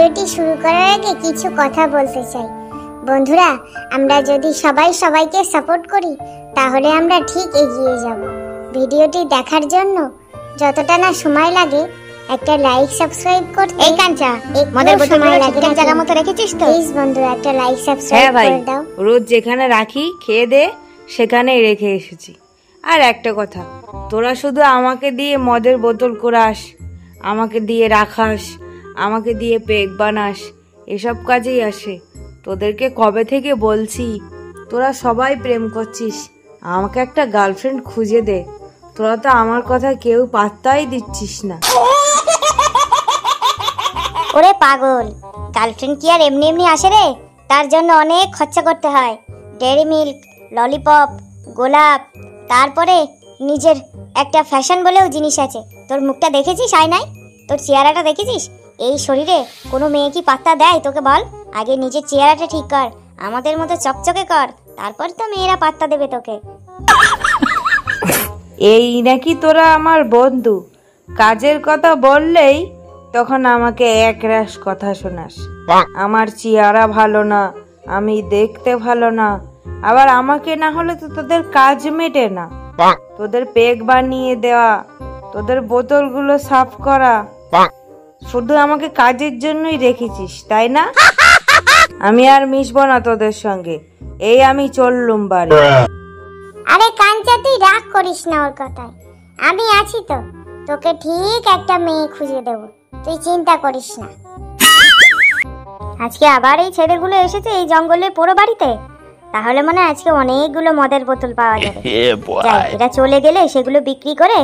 ভিডিওটি শুরু করার আগে কিছু কথা বলতে চাই। বন্ধুরা, আমরা যদি সবাই সবাইকে সাপোর্ট করি তাহলে আমরা ঠিক এগিয়ে যাব। ভিডিওটি দেখার জন্য যতটা না সময় লাগে একটা লাইক সাবস্ক্রাইব করতে। এই কাঞ্চা, মদের বোতলগুলো ঠিকঠাক জায়গা মতো রেখেছিস তো? প্লিজ বন্ধুরা একটা লাইক সাবস্ক্রাইব করে দাও। রোজ যেখানে রাখি খেয়ে দে সেখানেই রেখে এসেছি। আর একটা কথা, তোরা শুধু আমাকে দিয়ে মদের বোতল করাস, আমাকে দিয়ে রাখাস, আমাকে দিয়ে পেক বানাস, এসব কাজেই আসে। তোদেরকে কবে থেকে বলছি, তোরা সবাই প্রেম করছিস, আমাকে একটা গার্লফ্রেন্ড খুঁজে দে। তোরা তো আমার কথা কেউ পাত্তাই দিচ্ছিস না। ওরে পাগল, গার্লফ্রেন্ড কি আর এমনি এমনি আসে রে? তার জন্য অনেক খরচা করতে হয়। ডেয়ারি মিল্ক, ললিপপ, গোলাপ, তারপরে নিজের একটা ফ্যাশন বলেও জিনিস আছে। তোর মুখটা দেখেছিস আয়নায়? তোর চেহারাটা দেখেছিস? এই শরীরে কোনো মেয়ে কি পাত্তা দেয় তোকে বল? আগে নিজের চেহারাটা ঠিক কর, আমাদের মতো চকচকে কর, তারপর তো মেয়েরা পাত্তা দেবে তোকে। এই নাকি তোরা আমার বন্ধু? কাজের কথা বললেই তখন আমাকে একরাশ কথা শোনাস। আমার চেহারা ভালো না, আমি দেখতে ভালো না, আবার আমাকে না হলে তো তোদের কাজ মেটে না। তোদের পেক বানিয়ে দেওয়া, তোদের বোতলগুলো সাফ করা, শুধু আমাকে কাজের জন্যই রেখেছিস, তাই না? আমি আর মিশবো না তোদের সঙ্গে। এই আমি চললুম বাড়ি। আরে কাঞ্চা, তুই রাগ করিস না ওর কথায়। আমি আছি তো, তোকে ঠিক একটা মেয়ে খুঁজে দেব, তুই চিন্তা করিস না। আজকে আবার এই ছেলেগুলো এসেছে এই জঙ্গলে পুরো বাড়িতে, তাহলে মনে হয় আজকে অনেকগুলো মদের বোতল পাওয়া যাবে। এরা চলে গেলে সেগুলো বিক্রি করে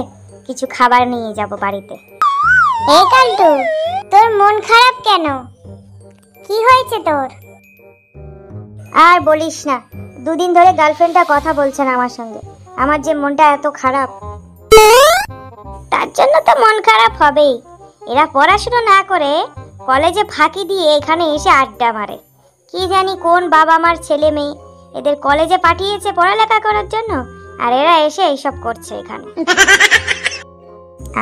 কিছু খাবার নিয়ে যাব বাড়িতে। এই কালটু, তোর মন খারাপ কেন? কি হয়েছে তোর? আর বলিস না, দুদিন ধরে গার্লফ্রেন্ডটা কথা বলছে না আমার সঙ্গে। আমার যে মনটা এত খারাপ, তার জন্য তো মন খারাপ হবেই। এরা পড়াশোনা না করে কলেজে ফাঁকি দিয়ে এখানে এসে আড্ডা মারে। কি জানি কোন বাবা মার ছেলে মেয়ে এদের কলেজে পাঠিয়েছে পড়ালেখা করার জন্য, আর এরা এসে এইসব করছে এখানে।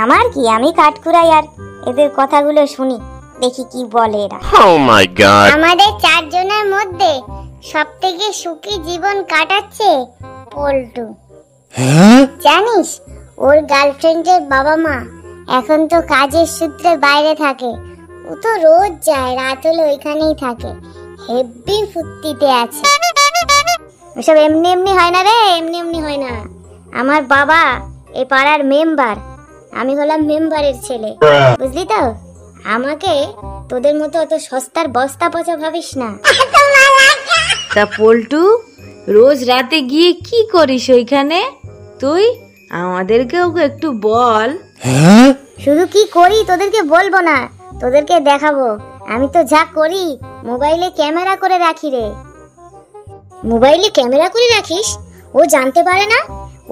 আমার কি, আমি কাঠকুড়াই আর এদের কথাগুলো শুনি, দেখি কি বলে এরা। Oh my God! আমাদের চারজনের মধ্যে সবথেকে সুখী জীবন কাটাচ্ছে পল্টু। জানিস, ওর গার্লফ্রেন্ডের বাবা মা এখন তো কাজের সূত্রে বাইরে থাকে। ও তো রোজ যায়, রাত হলে ওইখানেই থাকে, হেব্বি ফুর্তিতে আছে। ওসব এমনি এমনি হয় না রে, এমনি এমনি হয় না। আমার বাবা এই পাড়ার মেম্বার, আমি হলাম মেম্বারের ছেলে, বুঝলি তো? আমাকে তোদের মতো অত সস্তার বস্তা পচা ভাবিস না। তা পল্টু, রোজ রাতে গিয়ে কি করিস ওইখানে তুই? আমাদেরকেও একটু বল। শুধু কি করি তোদেরকে বলবো না, তোদেরকে দেখাবো। আমি তো যা করি মোবাইলে ক্যামেরা করে রাখি রে। মোবাইলে ক্যামেরা করে রাখিস? ও জানতে পারে না?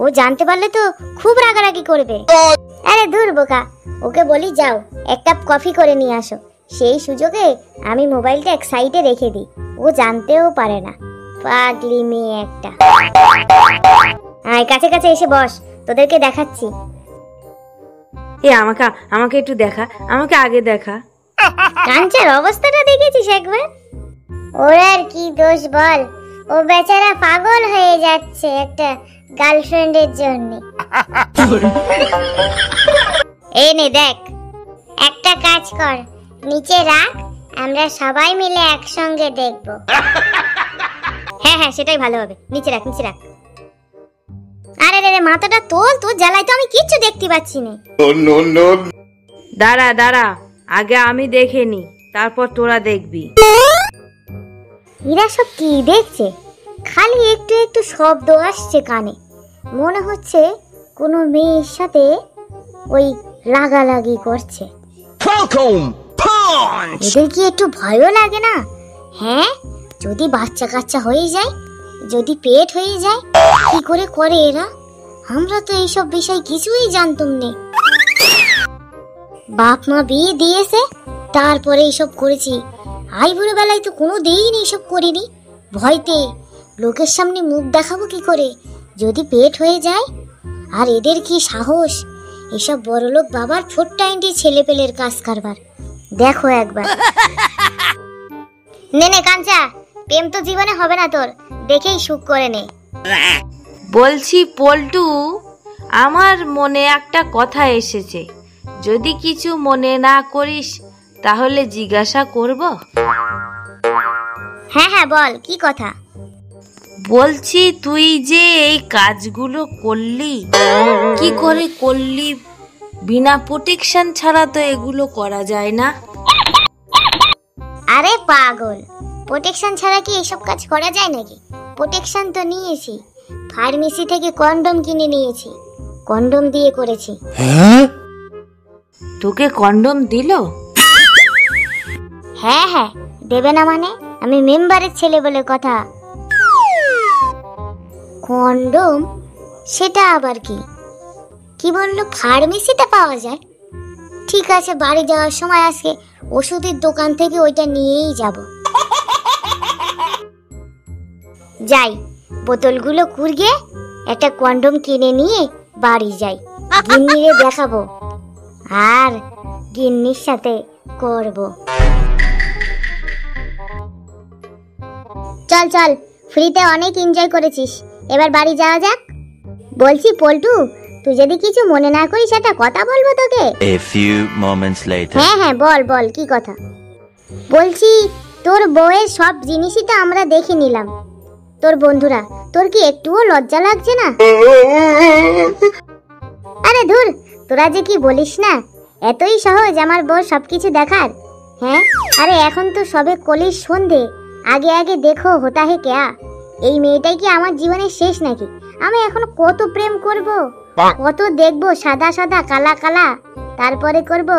ও জানতে পারলে তো খুব রাগারাগি করবে। আরে দূর বোকা, ওকে বলি যাও এক কাপ কফি করে নিয়ে আসো। সেই সুযোগে আমি মোবাইলটা এক সাইডে রেখে দিই, ও জানতেও পারে না। পাগলি মেয়ে একটা। আয় কাছে কাছে এসে বস, তোদেরকে দেখাচ্ছি। এ আমাকে একটু দেখা, আমাকে আগে দেখা। কাঞ্চার অবস্থাটা দেখেছিস একবার? ওর আর কি দোষ বল, ও বেচারা পাগল হয়ে যাচ্ছে একটা গার্লফ্রেন্ডের জন্য। এই নে দেখ, একটা কাজ কর, নিচে রাখ, আমরা সবাই মিলে একসঙ্গে দেখব। হ্যাঁ হ্যাঁ, সেটাই ভালো হবে। নিচে রাখ, নিচে রাখ। আরে রে, মাথাটা তোল, তোর জ্বালায় তো আমি কিচ্ছু দেখতে পাচ্ছি না। দাঁড়া দাঁড়া, আগে আমি দেখে নি, তারপর তোরা দেখবি। এরা সব কি দেখছে? খালি একটু একটু শব্দ আসছে কানে, মনে হচ্ছে কোনো মেয়ের সাথে ওই লাগালাগি করছে। এদের কি একটু ভয়ও লাগে না? হ্যাঁ, যদি বাচ্চা কাচ্চা হয়ে যায়, যদি পেট হয়ে যায়, কি করে করে এরা? আমরা তো এইসব বিষয় কিছুই জানতাম না। বাপ মা বিয়ে দিয়েছে, তারপরে এইসব করেছি। আই বুড়ো বেলায় তো কোনো দিন এইসব করিনি। ভয়তে লোকের সামনে মুখ দেখাবো কি করে যদি পেট হয়ে যায়? আর এদের কি সাহস এসব বড়লোক বাবার 420 ছেলেপেলের কাজ কারবার। দেখো একবার। নে নে কাঞ্চা, প্রেম তো জীবনে হবে না তোর, দেখেই সুখ করে নে। বলছি পল্টু, আমার মনে একটা কথা এসেছে, যদি কিছু মনে না করিস তাহলে জিজ্ঞাসা করব? হ্যাঁ হ্যাঁ বল, কি কথা? বলছি তুই যে এই কাজগুলো করলি, কি করে করলি? বিনা প্রোটেকশন ছাড়া তো এগুলো করা যায় না। আরে পাগল, প্রোটেকশন ছাড়া কি এসব কাজ করা যায় নাকি? প্রোটেকশন তো নিয়েছি, ফার্মেসি থেকে কন্ডম কিনে নিয়েছি, কন্ডম দিয়ে করেছি। তোকে কন্ডম দিল? হ্যাঁ হ্যাঁ, দেবে না মানে? আমি মেম্বারের ছেলে বলে কথা। কন্ডম? সেটা আবার কি? কি বললো? ফার্মেসিতে পাওয়া যায়? ঠিক আছে, বাড়ি যাওয়ার সময় আজকে ওষুধের দোকান থেকে ওইটা নিয়েই যাব। যাই, বোতলগুলো কুড়িয়ে একটা কন্ডম কিনে নিয়ে বাড়ি যাই, গিন্নিরে দেখাবো আর গিন্নির সাথে করব। চল চল, ফ্রিতে অনেক এনজয় করেছিস, এবার বাড়ি যাওয়া যাক। বলছি পল্টু, তুই যদি কিছু মনে না করিস একটা কথা বলবো তোকে। A few moments later. হ্যাঁ হ্যাঁ বল বল, কি কথা? বলছি তোর বউয়ের সব জিনিসই তো আমরা দেখে নিলাম, তোর বন্ধুরা, তোর কি একটুও লজ্জা লাগছে না? আরে ধুর, তোরা যে কি বলিস না, এতই সহজ আমার বউ সবকিছু দেখার? হ্যাঁ, আরে এখন তো সবে কলির সন্ধে, আগে আগে দেখো হোতা হে ক্যা। এই মেয়েটাই কি আমার জীবনের শেষ নাকি? আমি এখন কত প্রেম করব, কত দেখবো সাদা সাদা কালা কালা, তারপরে করব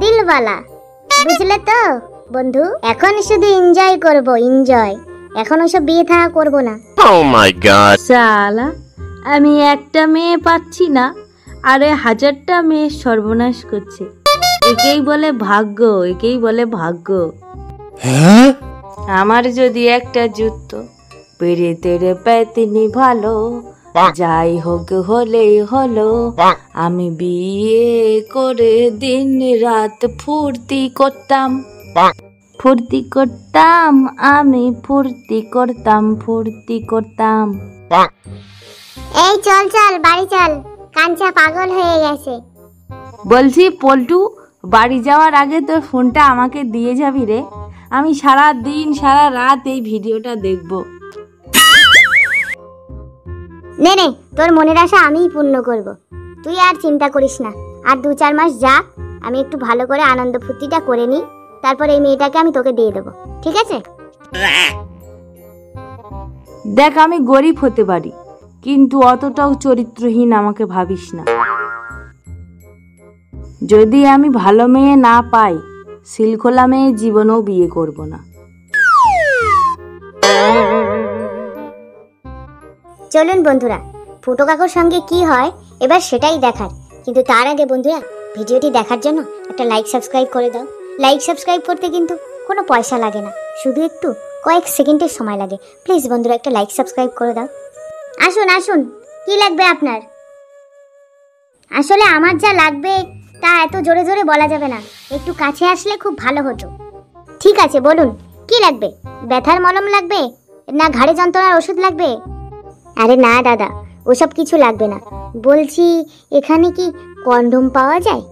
দিলওয়ালা। বুঝলে তো বন্ধু? এখন শুধু এনজয় করব, এনজয়। এখন ওসব বিয়ে থাকা করব না। Oh my god. সালা, আমি একটা মেয়ে পাচ্ছি না, আরে হাজারটা মেয়ে সর্বনাশ করছে। একেই বলে ভাগ্য, একেই বলে ভাগ্য। আমার যদি একটা যুদ্ধ পেরে তেরে পেতনি ভালো, যাই হোক হলেই হলো, আমি বিয়ে করে দিন রাত ফুর্তি করতাম, ফুর্তি করতাম, আমি ফুর্তি করতাম, ফুর্তি করতাম। এই চল চল, বাড়ি চল, কাঞ্চা পাগল হয়ে গেছে। বলছি পল্টু, বাড়ি যাওয়ার আগে তোর ফোনটা আমাকে দিয়ে যাবি রে, আমি সারা দিন সারা রাত এই ভিডিওটা দেখব। নে নে, তোর মনের আশা আমিই পূর্ণ করব, তুই আর চিন্তা করিস না। আর 2-4 মাস যাক, আমি একটু ভালো করে আনন্দ ফুর্তিটা করে নিই, তারপর এই মেয়েটাকে আমি তোকে দিয়ে দেবো, ঠিক আছে? দেখ, আমি গরিব হতে পারি, কিন্তু অতটাও চরিত্রহীন আমাকে ভাবিস না। যদি আমি ভালো মেয়ে না পাই, সিলখোলা মেয়ে জীবনেও বিয়ে করব না। চলুন বন্ধুরা, ফুটো কাকুর সঙ্গে কি হয় এবার সেটাই দেখার। কিন্তু তার আগে বন্ধুরা, ভিডিওটি দেখার জন্য একটা লাইক সাবস্ক্রাইব করে দাও। লাইক সাবস্ক্রাইব করতে কিন্তু কোনো পয়সা লাগে না, শুধু একটু কয়েক সেকেন্ডের সময় লাগে। প্লিজ বন্ধুরা, একটা লাইক সাবস্ক্রাইব করে দাও। আসুন আসুন, কি লাগবে আপনার? আসলে আমার যা লাগবে তা এত জোরে জোরে বলা যাবে না, একটু কাছে আসলে খুব ভালো হতো। ঠিক আছে বলুন, কি লাগবে? ব্যথার মলম লাগবে না ঘাড়ে যন্ত্রণার ওষুধ লাগবে? আরে না দাদা, ওসব কিছু লাগবে না। বলছি এখানে কি কন্ডম পাওয়া যায়?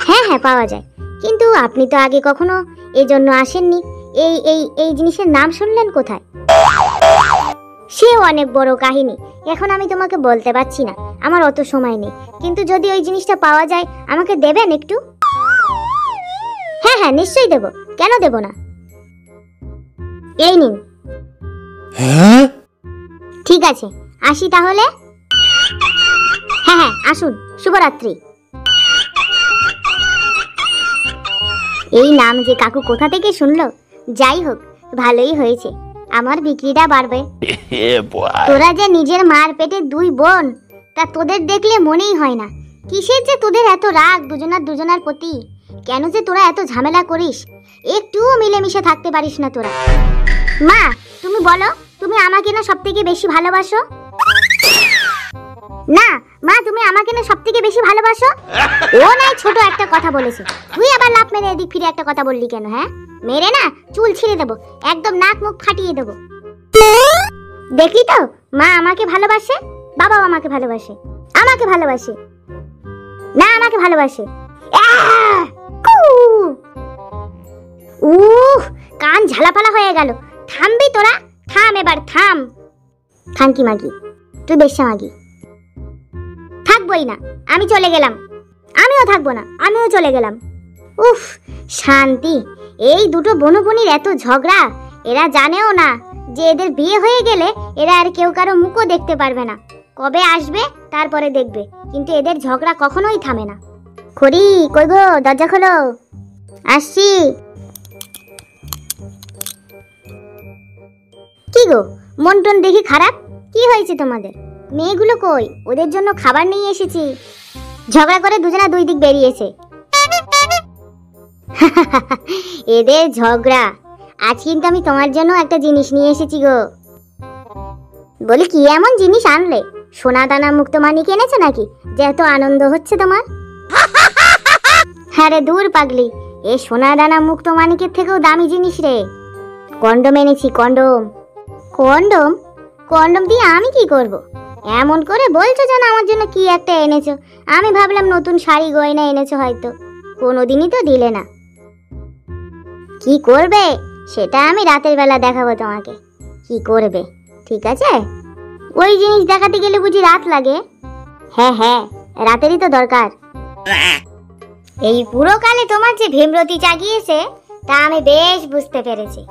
হ্যাঁ হ্যাঁ পাওয়া যায়, কিন্তু আপনি তো আগে কখনো এই জন্য আসেননি। এই এই এই জিনিসের নাম শুনলেন কোথায়? সে অনেক বড় কাহিনী, এখন আমি তোমাকে বলতে পারছি না, আমার অত সময় নেই। কিন্তু যদি ওই জিনিসটা পাওয়া যায়, আমাকে দেবেন একটু? হ্যাঁ হ্যাঁ নিশ্চয়ই দেব, কেন দেব না? এই নিন। ঠিক আছে, আসি তাহলে। হ্যাঁ হ্যাঁ আসুন, শুভরাত্রি। এই নাম যে কাকু কোথা থেকে শুনলো? যাই হোক, ভালোই হয়েছে, আমার বিক্রিটা বাড়বে। Yeah, boy. তোরা যে নিজের মার পেটে 2 বোন, তা তোদের দেখলে মনেই হয় না। কিসের যে তোদের এত রাগ দুজনার প্রতি? কেন যে তোরা এত ঝামেলা করিস? একটুও মিলেমিশে থাকতে পারিস না তোরা। মা, তুমি বলো, তুমি আমাকে না সবথেকে বেশি ভালোবাসো? না, মা তুমি আমাকে না সবথেকে বেশি ভালোবাসো? ও নাই ছোট একটা কথা বলেছে, তুই আবার লাফ মেরে এদিক ফিরে একটা কথা বললি কেন? হ্যাঁ, মেরে না চুল ছিঁড়ে দেবো, একদম নাক মুখ ফাটিয়ে দেবো। দেখলি তো, মা আমাকে ভালোবাসে, বাবাও আমাকে ভালোবাসে। আমাকে ভালোবাসে না, আমাকে ভালোবাসে। আহ! কু! উহ, কান ঝালাপালা হয়ে গেল। থামবি তোরা? থাম এবার, থাম। খানকি মাগি, তুই বেশ্যা মাগি। থাকবই না, আমি চলে গেলাম। আমিও থাকবো না, আমিও চলে গেলাম। উফ, শান্তি। এই দুটো বোনপনির এত ঝগড়া, এরা জানেও না যে এদের বিয়ে হয়ে গেলে এরা আর কেউ কারো মুখও দেখতে পারবে না। কবে আসবে তারপরে দেখবে, কিন্তু এদের ঝগড়া কখনোই থামে না। খড়ি, কই গো, দরজা খোলো। আসছি। কি গো, মন টন দেখি খারাপ? কি হয়েছে তোমাদের? মেয়েগুলো কই? ওদের জন্য খাবার নিয়ে এসেছি। ঝগড়া করে দুজনা দুই দিক বেরিয়েছে। এদের ঝগড়া। আজ কিন্তু আমি তোমার জন্য একটা জিনিস নিয়ে এসেছি গো। বলি, কি এমন জিনিস আনলে? সোনা দানা মুক্তমাণিক এনেছো নাকি যে এত আনন্দ হচ্ছে তোমার? আরে দূর পাগলি, এ সোনা দানা মুক্তমাণিকের থেকেও দামি জিনিস রে। কন্ডম এনেছি, কন্ডম। কন্ডম? কন্ডম দিয়ে আমি কি করব? এমন করে বলছো যেন আমার জন্য কি একটা এনেছো। আমি ভাবলাম নতুন শাড়ি গয়না এনেছো হয়তো। কোনোদিনই তো দিলে না। কি করবে সেটা আমি রাতের বেলা দেখাবো তোমাকে। কি করবে, ঠিক আছে? ওই জিনিস দেখাতে গেলে বুঝি রাত লাগে? হ্যাঁ হ্যাঁ, রাতেরই তো দরকার। এই পুরো কালে তোমার যে ভীমরতি জাগিয়েছে তা আমি বেশ বুঝতে পেরেছি।